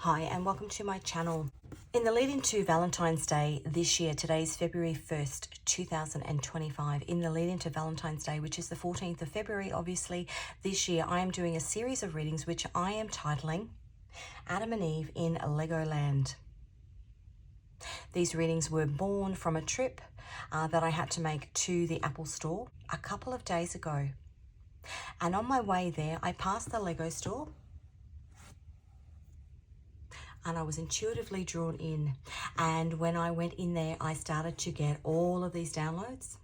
Hi and welcome to my channel. In the lead into Valentine's Day this year, today is February 1st, 2025. In the lead into Valentine's Day, which is the 14th of February, obviously, this year, I am doing a series of readings which I am titling Adam and Eve in Legoland. These readings were born from a trip that I had to make to the Apple store a couple of days ago. And on my way there, I passed the Lego store and I was intuitively drawn in. And when I went in there, I started to get all of these downloads.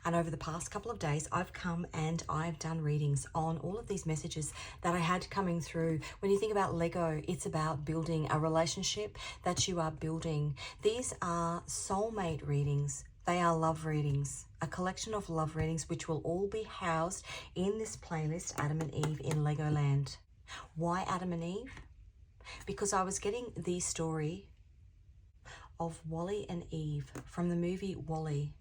And over the past couple of days, I've come and I've done readings on all of these messages that I had coming through. When you think about Lego, it's about building a relationship that you are building. These are soulmate readings. They are love readings, a collection of love readings, which will all be housed in this playlist, Adam and Eve in Legoland. Why Adam and Eve? Because I was getting the story of Wally and Eve from the movie Wally,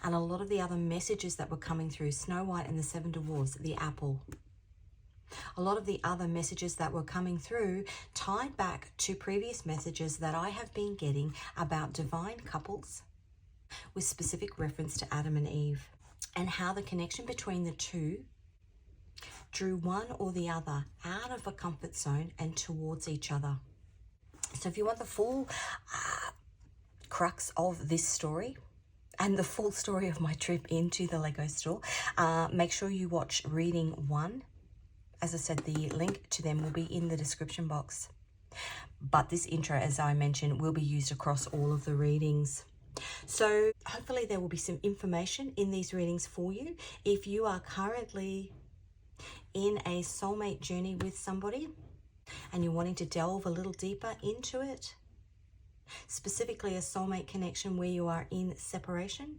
and a lot of the other messages that were coming through, Snow White and the Seven Dwarfs, the apple. A lot of the other messages that were coming through tied back to previous messages that I have been getting about divine couples with specific reference to Adam and Eve, and how the connection between the two drew one or the other out of a comfort zone and towards each other. So if you want the full crux of this story and the full story of my trip into the Lego store, make sure you watch reading 1. As I said, the link to them will be in the description box. But this intro, as I mentioned, will be used across all of the readings. So hopefully there will be some information in these readings for you. If you are currently in a soulmate journey with somebody and you're wanting to delve a little deeper into it, specifically a soulmate connection where you are in separation,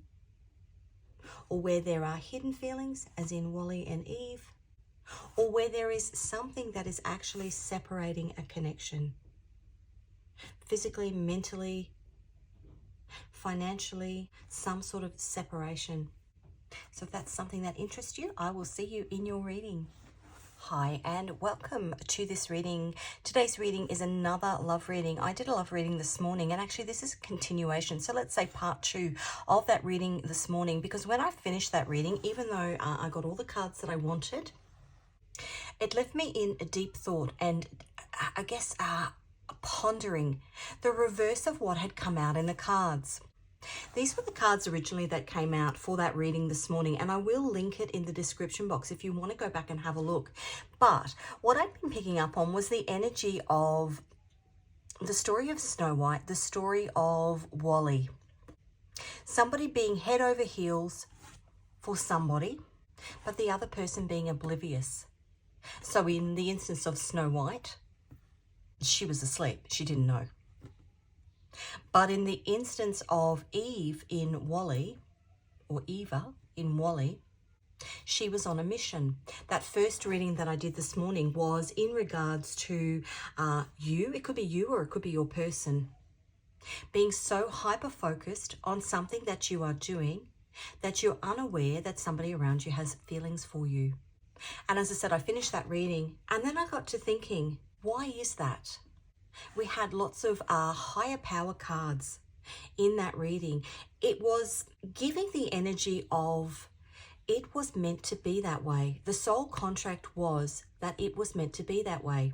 or where there are hidden feelings as in Wally and Eve, or where there is something that is actually separating a connection, physically, mentally, financially, some sort of separation. So if that's something that interests you, I will see you in your reading. Hi and welcome to this reading. Today's reading is another love reading. I did a love reading this morning, and actually this is a continuation. So let's say part 2 of that reading this morning, because when I finished that reading, even though I got all the cards that I wanted, it left me in a deep thought and I guess pondering the reverse of what had come out in the cards. These were the cards originally that came out for that reading this morning, and I will link it in the description box if you want to go back and have a look. But what I've been picking up on was the energy of the story of Snow White, the story of Wally. Somebody being head over heels for somebody, but the other person being oblivious. So in the instance of Snow White, she was asleep. She didn't know. But in the instance of Eve in Wally, or Eva in Wally, she was on a mission. That first reading that I did this morning was in regards to you. It could be you or it could be your person. Being so hyper-focused on something that you are doing that you're unaware that somebody around you has feelings for you. And as I said, I finished that reading and then I got to thinking, why is that? We had lots of higher power cards in that reading. It was giving the energy of it was meant to be that way. The soul contract was that it was meant to be that way.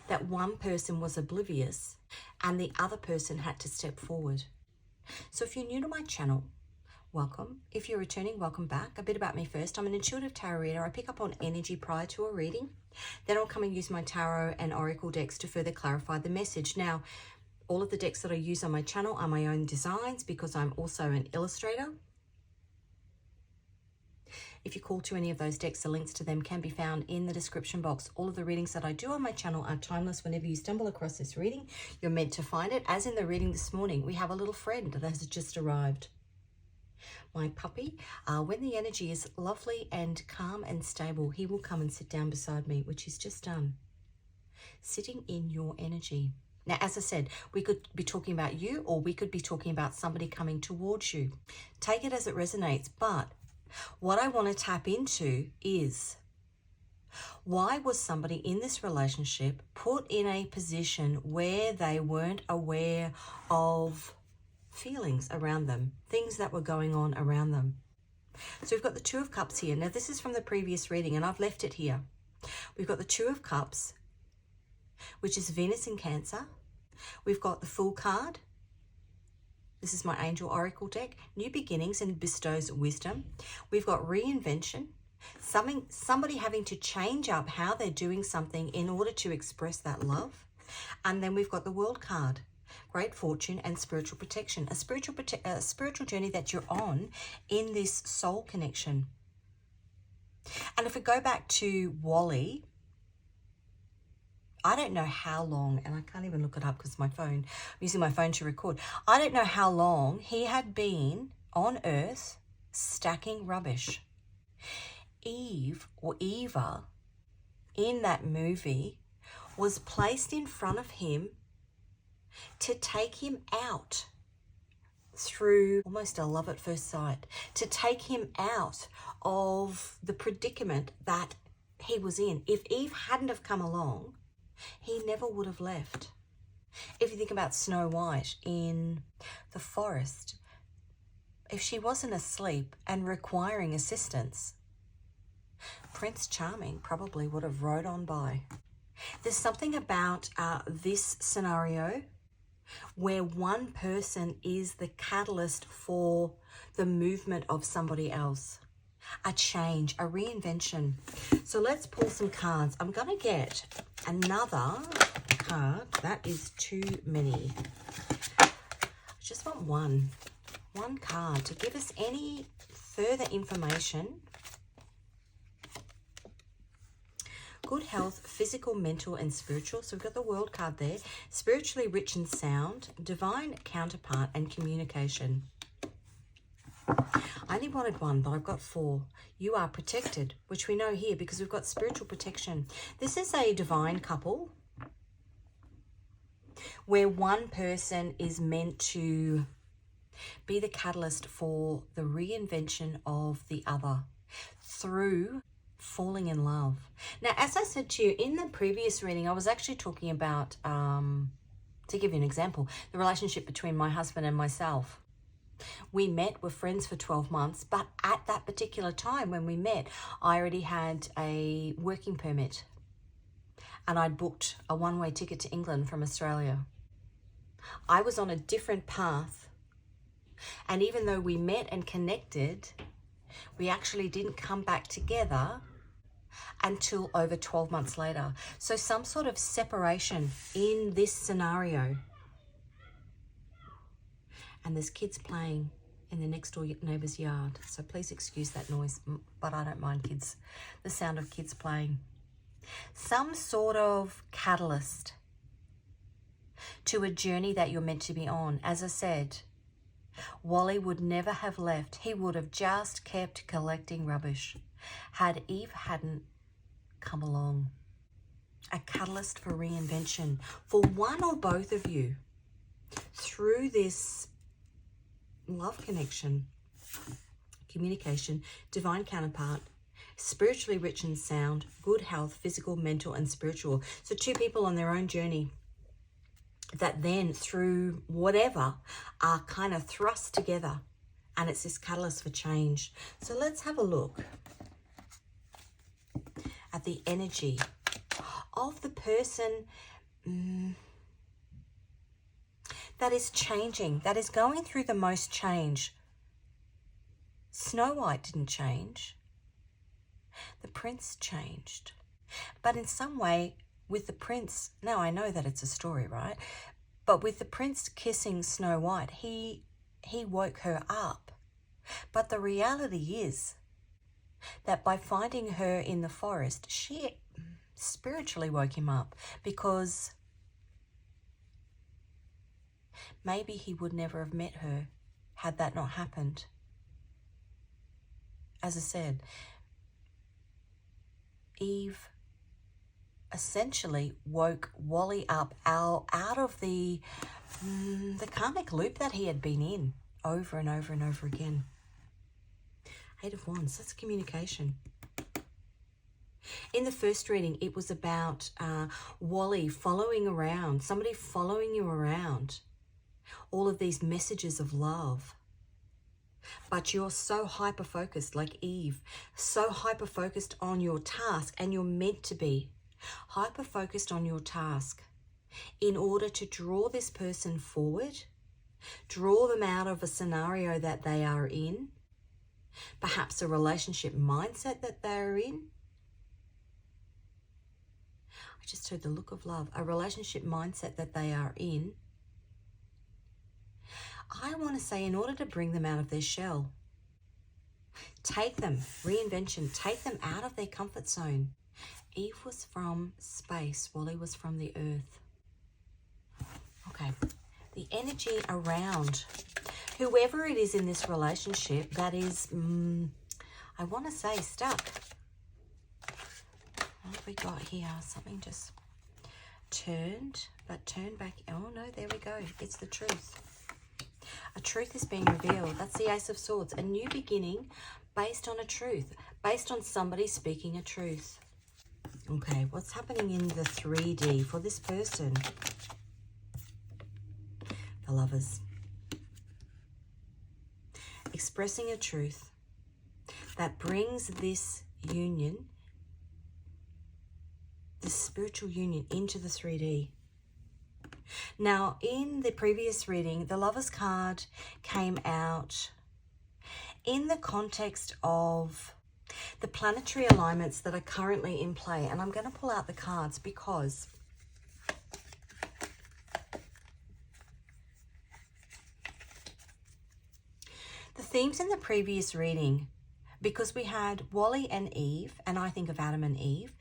That one person was oblivious and the other person had to step forward. So if you're new to my channel, welcome. If you're returning, welcome back. A bit about me first. I'm an intuitive tarot reader. I pick up on energy prior to a reading. Then I'll come and use my tarot and oracle decks to further clarify the message. Now, all of the decks that I use on my channel are my own designs because I'm also an illustrator. If you call to any of those decks, the links to them can be found in the description box. All of the readings that I do on my channel are timeless. Whenever you stumble across this reading, you're meant to find it. As in the reading this morning, we have a little friend that has just arrived. My puppy, when the energy is lovely and calm and stable, he will come and sit down beside me, which he's just done. Sitting in your energy. Now, as I said, we could be talking about you or we could be talking about somebody coming towards you. Take it as it resonates. But what I want to tap into is Why was somebody in this relationship put in a position where they weren't aware of feelings around them, things that were going on around them? So we've got the Two of Cups here. Now this is from the previous reading and I've left it here. We've got the Two of Cups, which is Venus in Cancer. We've got the Fool card. This is my Angel Oracle deck. New beginnings and bestows wisdom. We've got reinvention. Somebody having to change up how they're doing something in order to express that love. And then we've got the World card. Great fortune and spiritual protection. A spiritual journey that you're on in this soul connection. And if we go back to Wally, I don't know how long, and I can't even look it up because I'm using my phone to record. I don't know how long he had been on Earth stacking rubbish. Eve, or Eva, in that movie, was placed in front of him to take him out through almost a love at first sight, to take him out of the predicament that he was in. If Eve hadn't have come along, he never would have left. If you think about Snow White in the forest, if she wasn't asleep and requiring assistance, Prince Charming probably would have rode on by. There's something about this scenario where one person is the catalyst for the movement of somebody else. A change, a reinvention. So let's pull some cards. I'm going to get another card. That is too many. I just want one card to give us any further information. Good health, physical, mental, and spiritual. So we've got the World card there. Spiritually rich and sound, divine counterpart, and communication. I only wanted one, but I've got 4. You are protected, which we know here because we've got spiritual protection. This is a divine couple where one person is meant to be the catalyst for the reinvention of the other through falling in love. Now, as I said to you in the previous reading, I was actually talking about, to give you an example, the relationship between my husband and myself. We met, were friends for 12 months, but at that particular time when we met, I already had a working permit and I'd booked a one-way ticket to England from Australia. I was on a different path, and even though we met and connected, we actually didn't come back together until over 12 months later. So some sort of separation in this scenario. And there's kids playing in the next door neighbour's yard. So please excuse that noise, but I don't mind the sound of kids playing. Some sort of catalyst to a journey that you're meant to be on. As I said, Wally would never have left. He would have just kept collecting rubbish had Eve hadn't come along. A catalyst for reinvention for one or both of you through this love connection, communication, divine counterpart, spiritually rich and sound, good health, physical, mental, and spiritual. So 2 people on their own journey that then through whatever are kind of thrust together, and it's this catalyst for change. So let's have a look at the energy of the person that is changing, that is going through the most change. Snow White didn't change. The prince changed. But in some way, with the prince, now I know that it's a story, right? But with the prince kissing Snow White, he woke her up. But the reality is that by finding her in the forest, she spiritually woke him up, because maybe he would never have met her had that not happened. As I said, Eve essentially woke Wally up out of the karmic loop that he had been in over and over and over again. 8 of Wands, that's communication. In the first reading, it was about Wally following around, somebody following you around, all of these messages of love. But you're so hyper-focused, like Eve, so hyper-focused on your task, and you're meant to be hyper-focused on your task in order to draw this person forward, draw them out of a scenario that they are in, perhaps a relationship mindset that they're in. I just heard the look of love, a relationship mindset that they are in. I want to say, in order to bring them out of their shell, take them, reinvention, take them out of their comfort zone. Eve was from space, Wally was from the earth. Okay, the energy around whoever it is in this relationship that is, I want to say, stuck. What have we got here? Something just turned, but turned back. Oh no, there we go. It's the truth. A truth is being revealed. That's the Ace of Swords. A new beginning based on a truth, based on somebody speaking a truth. Okay, what's happening in the 3D for this person? The Lovers. Expressing a truth that brings this union, this spiritual union, into the 3D. Now, in the previous reading, the Lovers card came out in the context of the planetary alignments that are currently in play. And I'm going to pull out the cards because the themes in the previous reading, because we had Wally and Eve, and I think of Adam and Eve.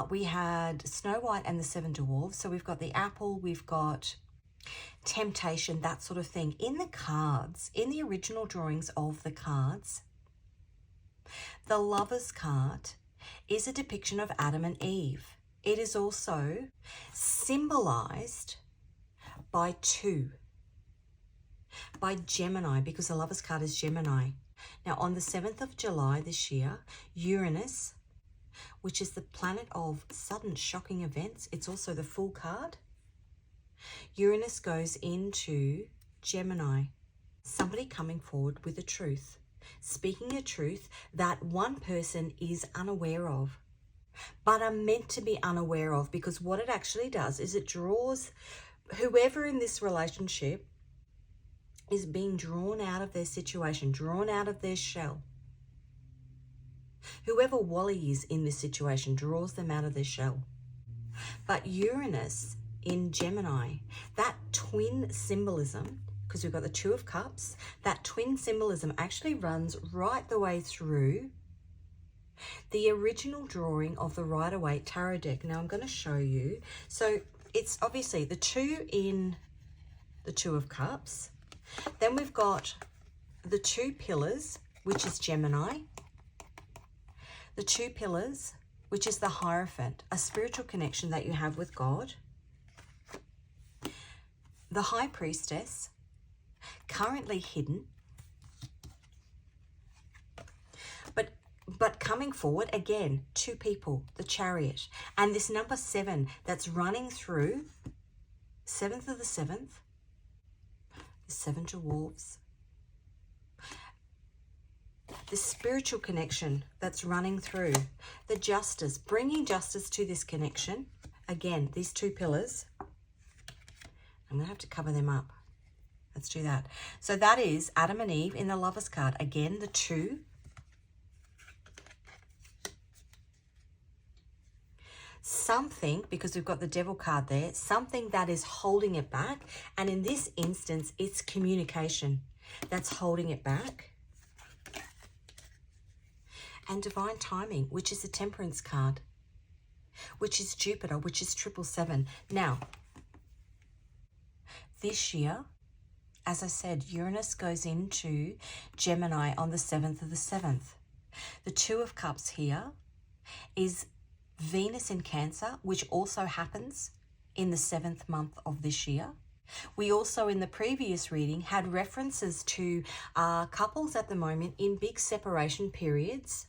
We had Snow White and the Seven Dwarfs. So we've got the apple, we've got temptation, that sort of thing. In the cards, in the original drawings of the cards, the Lovers card is a depiction of Adam and Eve. It is also symbolized by 2, by Gemini, because the Lovers card is Gemini. Now, on the 7th of July this year, Uranus, which is the planet of sudden shocking events, it's also the Fool card. Uranus goes into Gemini. Somebody coming forward with a truth, speaking a truth that one person is unaware of, but are meant to be unaware of, because what it actually does is it draws whoever in this relationship is being drawn out of their situation, drawn out of their shell. Whoever Wally is in this situation draws them out of their shell. But Uranus in Gemini, that twin symbolism, because we've got the 2 of Cups, that twin symbolism actually runs right the way through the original drawing of the Rider-Waite Tarot deck. Now I'm going to show you. So it's obviously the 2 in the 2 of Cups. Then we've got the 2 pillars, which is Gemini. The 2 pillars, which is the Hierophant, a spiritual connection that you have with God. The High Priestess, currently hidden, but coming forward again, 2 people, the Chariot, and this number 7 that's running through 7th of the 7th. 7 dwarfs, the spiritual connection that's running through, the justice, bringing justice to this connection. Again, these 2 pillars. I'm going to have to cover them up. Let's do that. So that is Adam and Eve in the Lovers card. Again, the 2. Something, because we've got the Devil card there, something that is holding it back. And in this instance, it's communication that's holding it back. And Divine Timing, which is the Temperance card, which is Jupiter, which is 777. Now, this year, as I said, Uranus goes into Gemini on the 7th of the 7th. The 2 of Cups here is Venus in Cancer, which also happens in the 7th month of this year. We also, in the previous reading, had references to couples at the moment in big separation periods.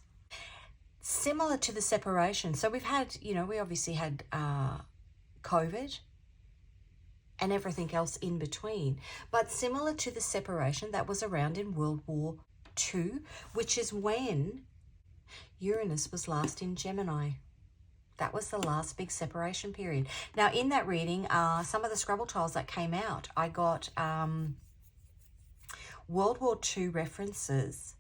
Similar to the separation. So we've had, we obviously had COVID and everything else in between. But similar to the separation that was around in World War II, which is when Uranus was last in Gemini. That was the last big separation period. Now, in that reading, some of the Scrabble tiles that came out, I got World War II references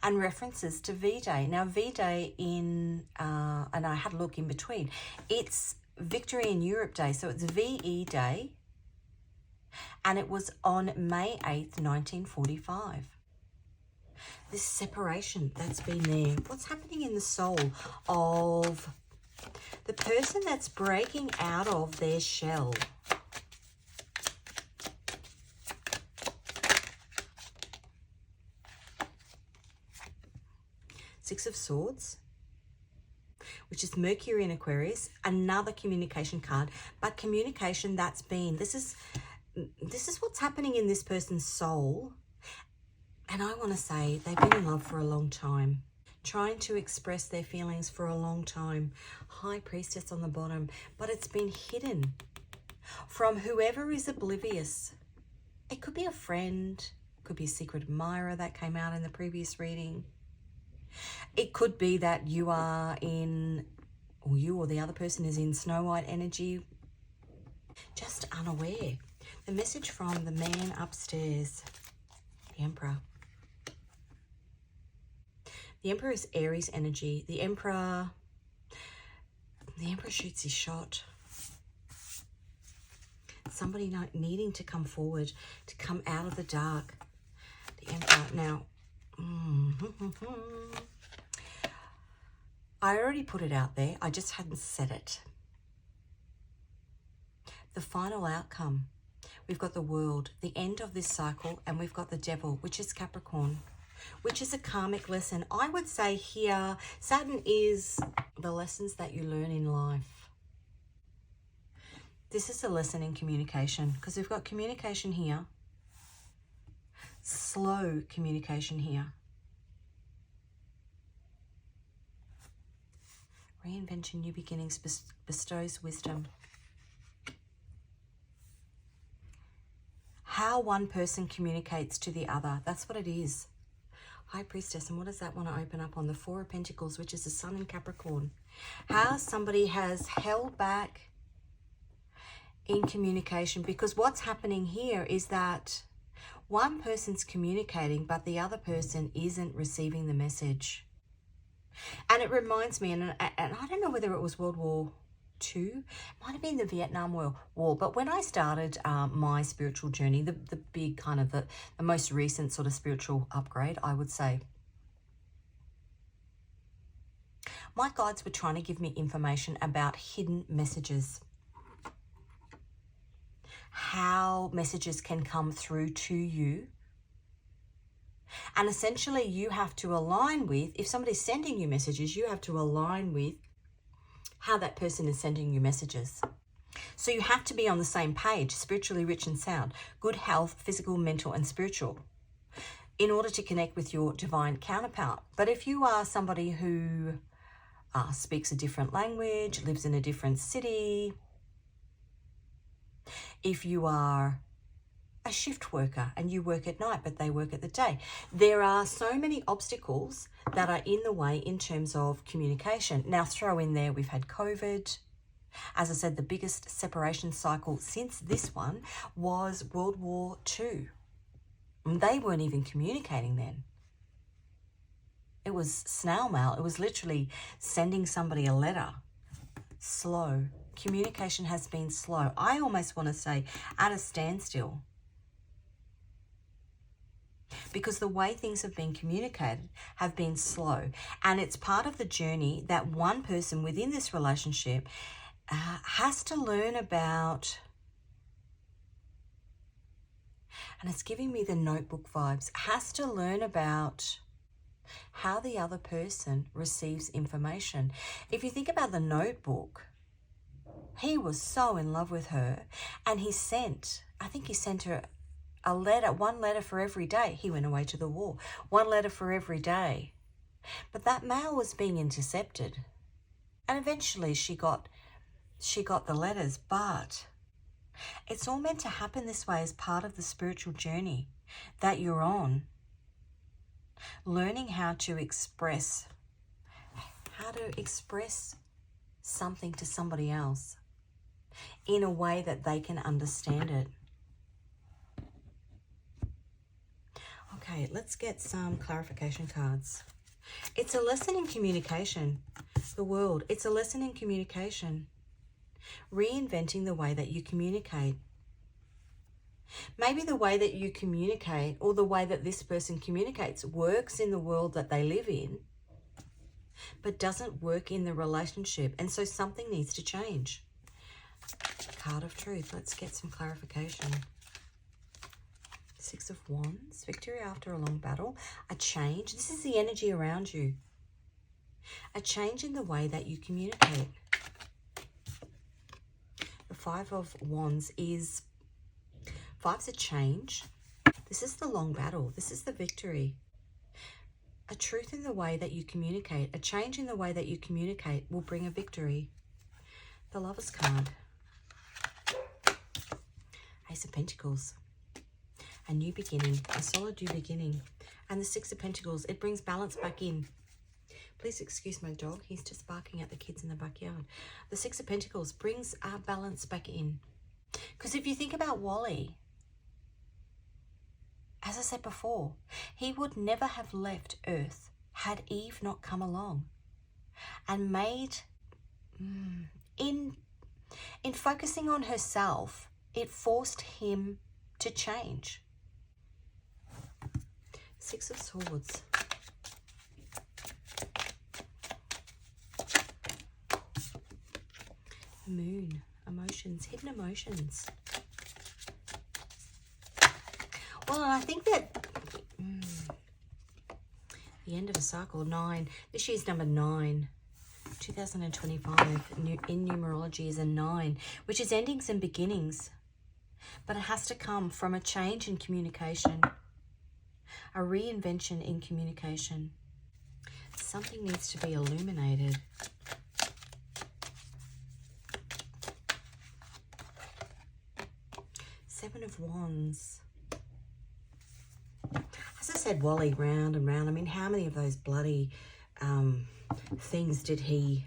and references to V-Day. Now, V-Day and I had a look in between, it's Victory in Europe Day, so it's VE Day, and it was on May 8th, 1945. This separation that's been there. What's happening in the soul of the person that's breaking out of their shell? Six of Swords, which is Mercury in Aquarius, another communication card, but communication that's been, this is what's happening in this person's soul. And I want to say they've been in love for a long time, trying to express their feelings for a long time. High Priestess on the bottom, but it's been hidden from whoever is oblivious. It could be a friend, could be a secret admirer that came out in the previous reading. It could be that you are in, or you or the other person is in Snow White energy, just unaware. The message from the man upstairs, the Emperor. The Emperor is Aries energy. The Emperor shoots his shot. Somebody not needing to come forward, to come out of the dark. The Emperor. Now, I already put it out there. I just hadn't said it. The final outcome. We've got the World, the end of this cycle, and we've got the Devil, which is Capricorn, which is a karmic lesson. I would say here, Saturn is the lessons that you learn in life. This is a lesson in communication, because we've got communication here, slow communication here. Reinvention, new beginnings, bestows wisdom. How one person communicates to the other, that's what it is. High Priestess, and what does that want to open up on? The Four of Pentacles, which is the Sun in Capricorn. How somebody has held back in communication, because what's happening here is that one person's communicating, but the other person isn't receiving the message. And it reminds me, and I don't know whether it was World War II, it might have been the Vietnam War, but when I started my spiritual journey, the big kind of the most recent sort of spiritual upgrade, I would say, my guides were trying to give me information about hidden messages, how messages can come through to you. And essentially you have to align with, if somebody's sending you messages, you have to align with how that person is sending you messages. So you have to be on the same page, spiritually rich and sound, good health, physical, mental, and spiritual, in order to connect with your divine counterpart. But if you are somebody who speaks a different language, lives in a different city, if you are a shift worker and you work at night but they work at the day, there are so many obstacles that are in the way in terms of communication. Now throw in there, we've had COVID. As I said, the biggest separation cycle since this one was World War II. And they weren't even communicating then. It was snail mail. It was literally sending somebody a letter. Slow. Communication has been slow. I almost want to say at a standstill. Because the way things have been communicated have been slow. And it's part of the journey that one person within this relationship has to learn about. And it's giving me the Notebook vibes. Has to learn about how the other person receives information. If you think about the Notebook, he was so in love with her. And he sent, I think he sent her a letter, one letter for every day. He went away to the war. One letter for every day. But that mail was being intercepted. And eventually she got the letters, but it's all meant to happen this way as part of the spiritual journey that you're on. Learning how to express something to somebody else in a way that they can understand it. Okay, let's get some clarification cards. It's a lesson in communication. The world, it's a lesson in communication. Reinventing the way that you communicate. Maybe the way that you communicate, or the way that this person communicates, works in the world that they live in, but doesn't work in the relationship. And so something needs to change. Card of Truth. Let's get some clarification. Six of Wands. Victory after a long battle. A change. This is the energy around you. A change in the way that you communicate. The Five of Wands is... Five's a change. This is the long battle. This is the victory. A truth in the way that you communicate. A change in the way that you communicate will bring a victory. The Lover's card. Ace of Pentacles. A new beginning. A solid new beginning. And the Six of Pentacles. It brings balance back in. Please excuse my dog. He's just barking at the kids in the backyard. The Six of Pentacles brings our balance back in. Because if you think about Wally, as I said before, he would never have left Earth had Eve not come along and made, in focusing on herself, it forced him to change. Six of Swords. Moon. Emotions. Hidden emotions. Well, and I think that the end of a cycle, 9. This year's number 9. 2025 in numerology is a 9, which is endings and beginnings. But it has to come from a change in communication, a reinvention in communication. Something needs to be illuminated. Seven of Wands. As I said, Wally, round and round. I mean, how many of those bloody things did he...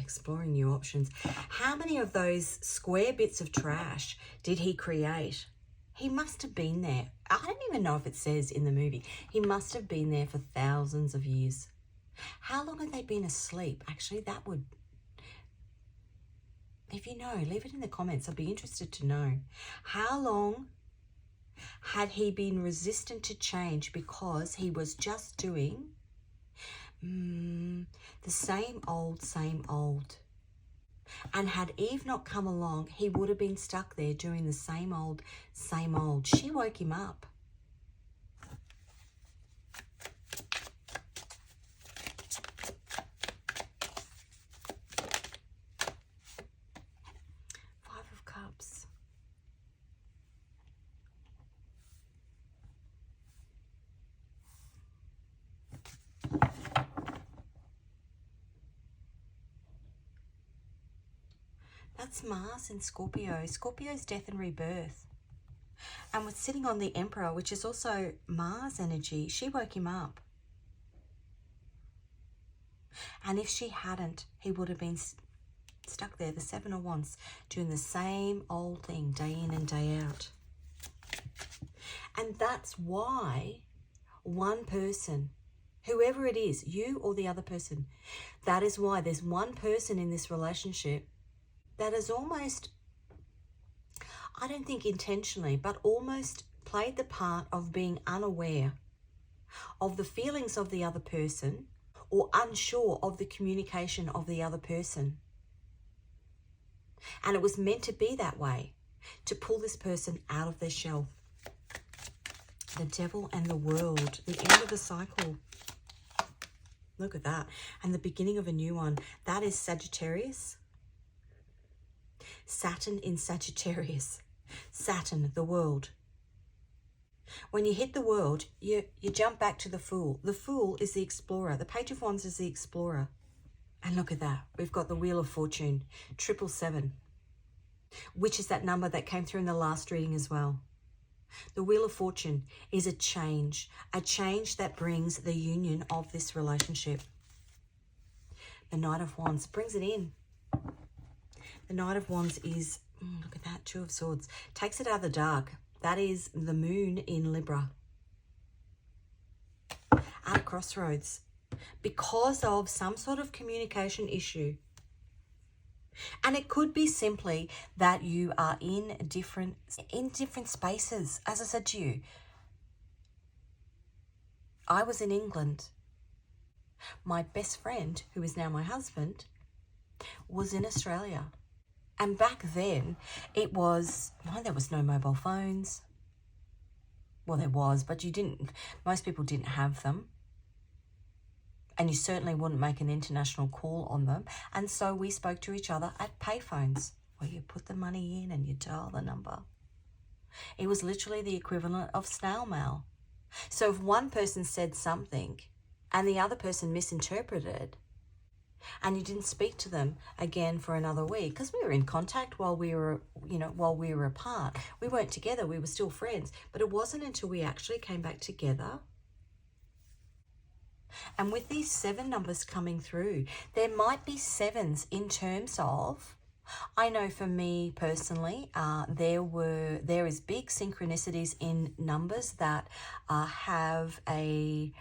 exploring new options. How many of those square bits of trash did he create? He must have been there. I don't even know if it says in the movie. He must have been there for thousands of years. How long had they been asleep? Actually, that would... If you know, leave it in the comments. I'd be interested to know. How long had he been resistant to change because he was just doing the same old? And had Eve not come along, he would have been stuck there doing the same old. She woke him up. Five of Cups. That's Mars and Scorpio. Scorpio's death and rebirth. And with sitting on the Emperor, which is also Mars energy, she woke him up. And if she hadn't, he would have been stuck there, the Seven of Wands, doing the same old thing day in and day out. And that's why one person, whoever it is, you or the other person, that is why there's one person in this relationship that has almost, I don't think intentionally, but almost played the part of being unaware of the feelings of the other person or unsure of the communication of the other person. And it was meant to be that way, to pull this person out of their shell. The Devil and the World, the end of a cycle. Look at that. And the beginning of a new one. That is Sagittarius. Saturn in Sagittarius. Saturn, the world. When you hit the world, you jump back to the Fool. The Fool is the explorer. The Page of Wands is the explorer. And look at that. We've got the Wheel of Fortune, 777, which is that number that came through in the last reading as well. The Wheel of Fortune is a change that brings the union of this relationship. The Knight of Wands brings it in. The Knight of Wands is, look at that, Two of Swords. Takes it out of the dark. That is the moon in Libra. At a crossroads. Because of some sort of communication issue. And it could be simply that you are in different spaces. As I said to you, I was in England. My best friend, who is now my husband, was in Australia. And back then, there was no mobile phones. Well, there was, but most people didn't have them. And you certainly wouldn't make an international call on them. And so we spoke to each other at payphones, where you put the money in and you dial the number. It was literally the equivalent of snail mail. So if one person said something and the other person misinterpreted, and you didn't speak to them again for another week, because we were in contact while we were apart. We weren't together, we were still friends. But it wasn't until we actually came back together. And with these 7 numbers coming through, there might be 7s in terms of, I know for me personally, there is big synchronicities in numbers that have a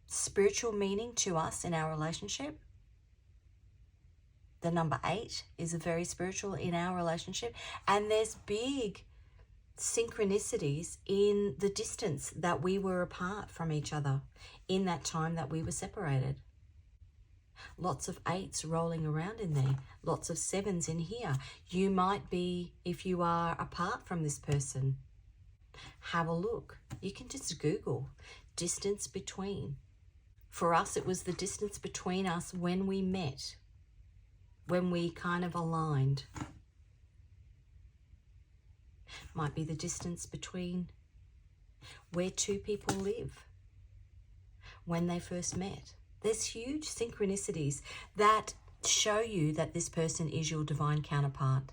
spiritual meaning to us in our relationship. The number 8 is very spiritual in our relationship. And there's big synchronicities in the distance that we were apart from each other in that time that we were separated. Lots of 8s rolling around in there. Lots of 7s in here. You might be, if you are apart from this person, have a look. You can just Google distance between. For us, it was the distance between us when we met, when we kind of aligned. Might be the distance between where 2 people live when they first met. There's huge synchronicities that show you that this person is your divine counterpart.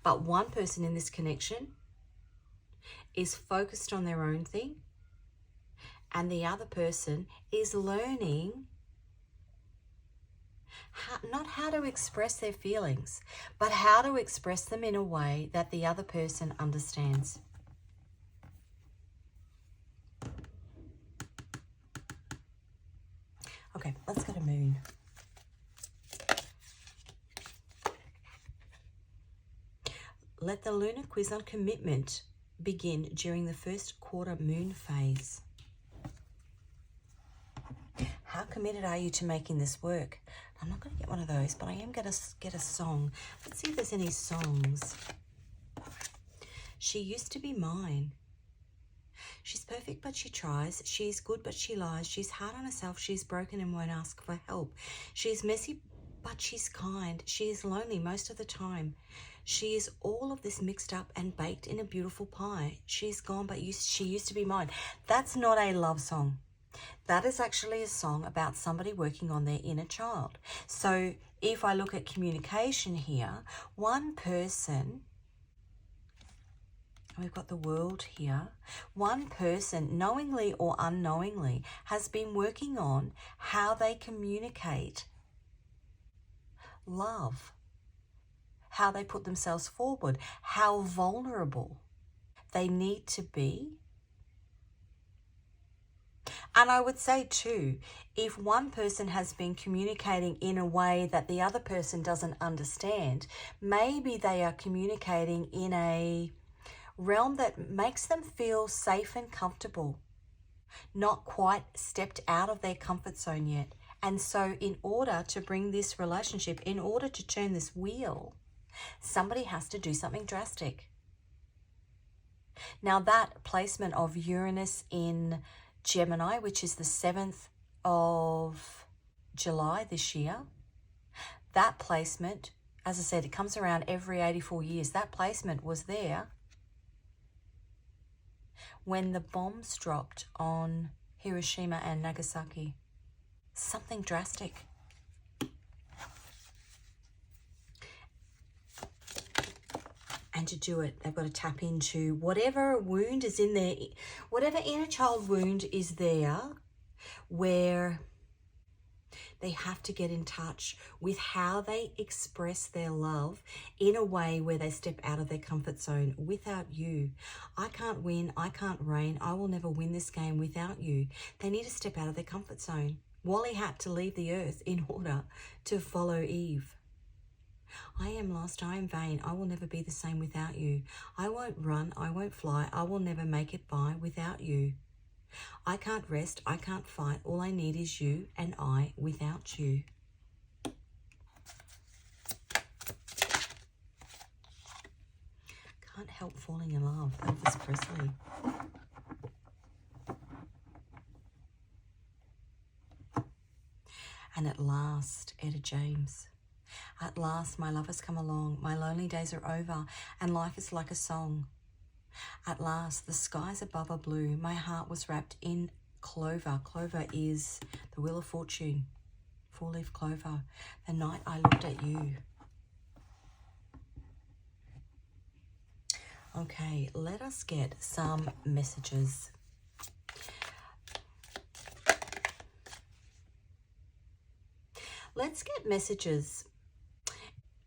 But one person in this connection is focused on their own thing, and the other person is learning not how to express their feelings, but how to express them in a way that the other person understands. Okay, let's go to Moon. Let the lunar quiz on commitment begin during the first quarter moon phase. How committed are you to making this work? I'm not going to get one of those, but I am going to get a song. Let's see if there's any songs. She used to be mine. She's perfect, but she tries. She's good, but she lies. She's hard on herself. She's broken and won't ask for help. She's messy, but she's kind. She is lonely most of the time. She is all of this mixed up and baked in a beautiful pie. She's gone, but she used to be mine. That's not a love song. That is actually a song about somebody working on their inner child. So if I look at communication here, one person, we've got the World here, one person, knowingly or unknowingly, has been working on how they communicate love, how they put themselves forward, how vulnerable they need to be. And I would say too, if one person has been communicating in a way that the other person doesn't understand, maybe they are communicating in a realm that makes them feel safe and comfortable, not quite stepped out of their comfort zone yet. And so in order to bring this relationship, in order to turn this wheel, somebody has to do something drastic. Now that placement of Uranus in Gemini, which is the 7th of July this year, that placement, as I said, it comes around every 84 years. That placement was there when the bombs dropped on Hiroshima and Nagasaki. Something drastic. And to do it, they've got to tap into whatever wound is in there, whatever inner child wound is there, where they have to get in touch with how they express their love in a way where they step out of their comfort zone. Without you, I can't win, I can't reign, I will never win this game without you. They need to step out of their comfort zone. Wally had to leave the earth in order to follow Eve. I am lost, I am vain, I will never be the same without you. I won't run, I won't fly, I will never make it by without you. I can't rest, I can't fight, all I need is you and I without you. Can't help falling in love, Elvis Presley. And at last, Etta James. At last, my love has come along, my lonely days are over, and life is like a song. At last, the skies above are blue, my heart was wrapped in clover. Clover is the Wheel of Fortune, four-leaf clover. The night I looked at you. Okay, let us get some messages. Let's get messages.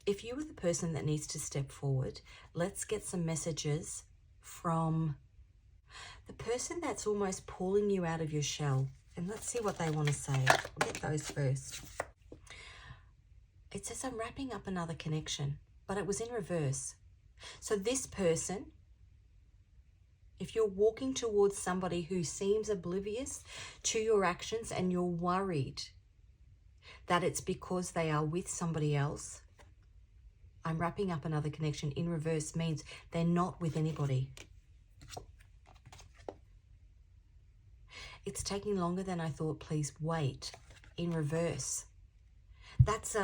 If you are the person that needs to step forward, let's get some messages from the person that's almost pulling you out of your shell. And let's see what they want to say. I'll get those first. It says, I'm wrapping up another connection, but it was in reverse. So this person, if you're walking towards somebody who seems oblivious to your actions and you're worried that it's because they are with somebody else, I'm wrapping up another connection. In reverse means they're not with anybody. It's taking longer than I thought. Please wait. In reverse. That's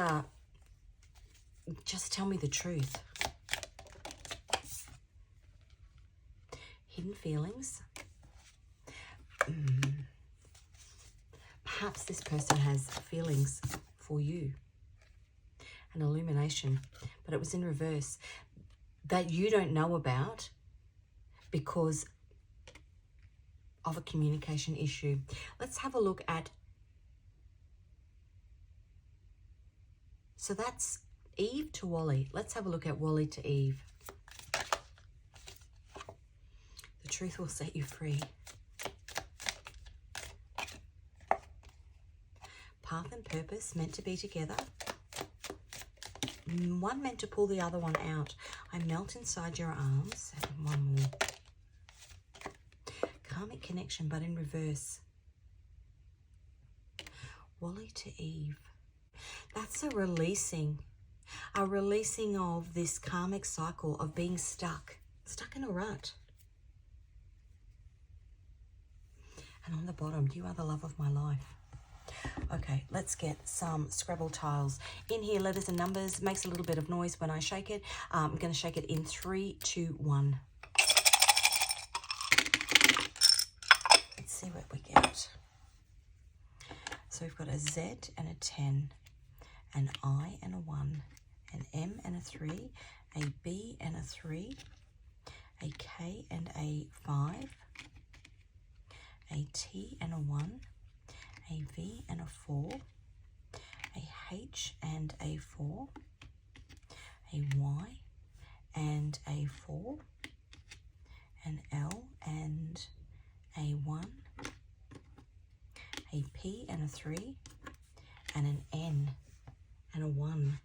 just tell me the truth. Hidden feelings. Perhaps this person has feelings for you. An illumination, but it was in reverse, that you don't know about because of a communication issue. Let's have a look at, so that's Eve to Wally. Let's have a look at Wally to Eve. The truth will set you free. Path and purpose meant to be together. One meant to pull the other one out. I melt inside your arms. And one more. Karmic connection, but in reverse. Wally to Eve. That's a releasing of this karmic cycle of being stuck in a rut. And on the bottom, you are the love of my life. Okay, let's get some Scrabble tiles. In here, letters and numbers. Makes a little bit of noise when I shake it. I'm going to shake it in 3, 2, 1. Let's see what we get. So we've got a Z and a 10, an I and a 1, an M and a 3, a B and a 3, a K and a 5, a T and a 1, a V and a 4, a H and a 4, a Y and a 4, an L and a 1, a P and a 3, and an N and a 1.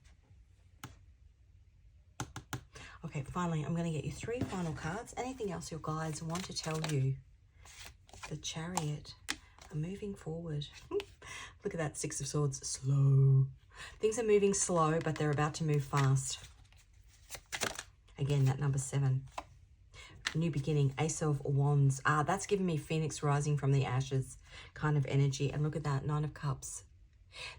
Okay, finally, I'm going to get you 3 final cards. Anything else your guides want to tell you? The Chariot. I'm moving forward. Look at that, 6 of Swords. Slow. Things are moving slow, but they're about to move fast. Again, that number 7. New beginning, Ace of Wands. That's giving me Phoenix rising from the ashes kind of energy. And look at that, 9 of Cups.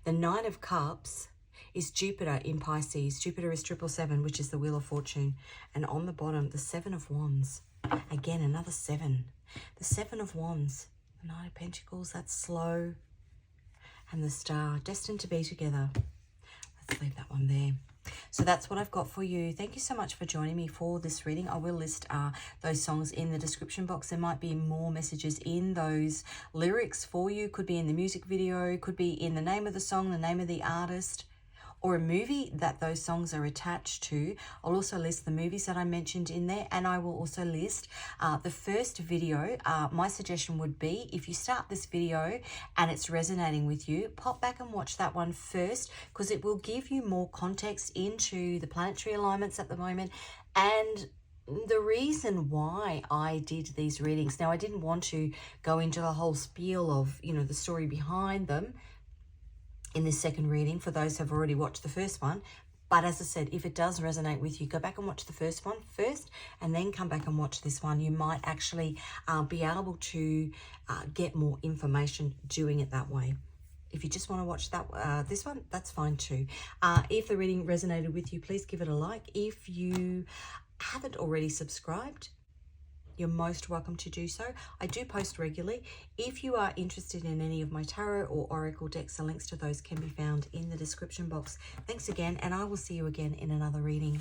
The 9 of Cups is Jupiter in Pisces. Jupiter is 777, which is the Wheel of Fortune. And on the bottom, the 7 of Wands. Again, another 7. The Seven of Wands, the Knight of Pentacles, that's slow, and the Star, destined to be together. Let's leave that one there. So that's what I've got for you. Thank you so much for joining me for this reading. I will list those songs in the description box. There might be more messages in those lyrics for you. Could be in the music video, could be in the name of the song, the name of the artist, or a movie that those songs are attached to. I'll also list the movies that I mentioned in there, and I will also list the first video. My suggestion would be, if you start this video and it's resonating with you, pop back and watch that one first, because it will give you more context into the planetary alignments at the moment and the reason why I did these readings. Now, I didn't want to go into the whole spiel of, you know, the story behind them in this second reading for those who have already watched the first one. But as I said, if it does resonate with you, go back and watch the first one first and then come back and watch this one. You might actually be able to get more information doing it that way. If you just want to watch that this one, that's fine too. If the reading resonated with you, please give it a like. If you haven't already subscribed, you're most welcome to do so. I do post regularly. If you are interested in any of my tarot or oracle decks, the links to those can be found in the description box. Thanks again, and I will see you again in another reading.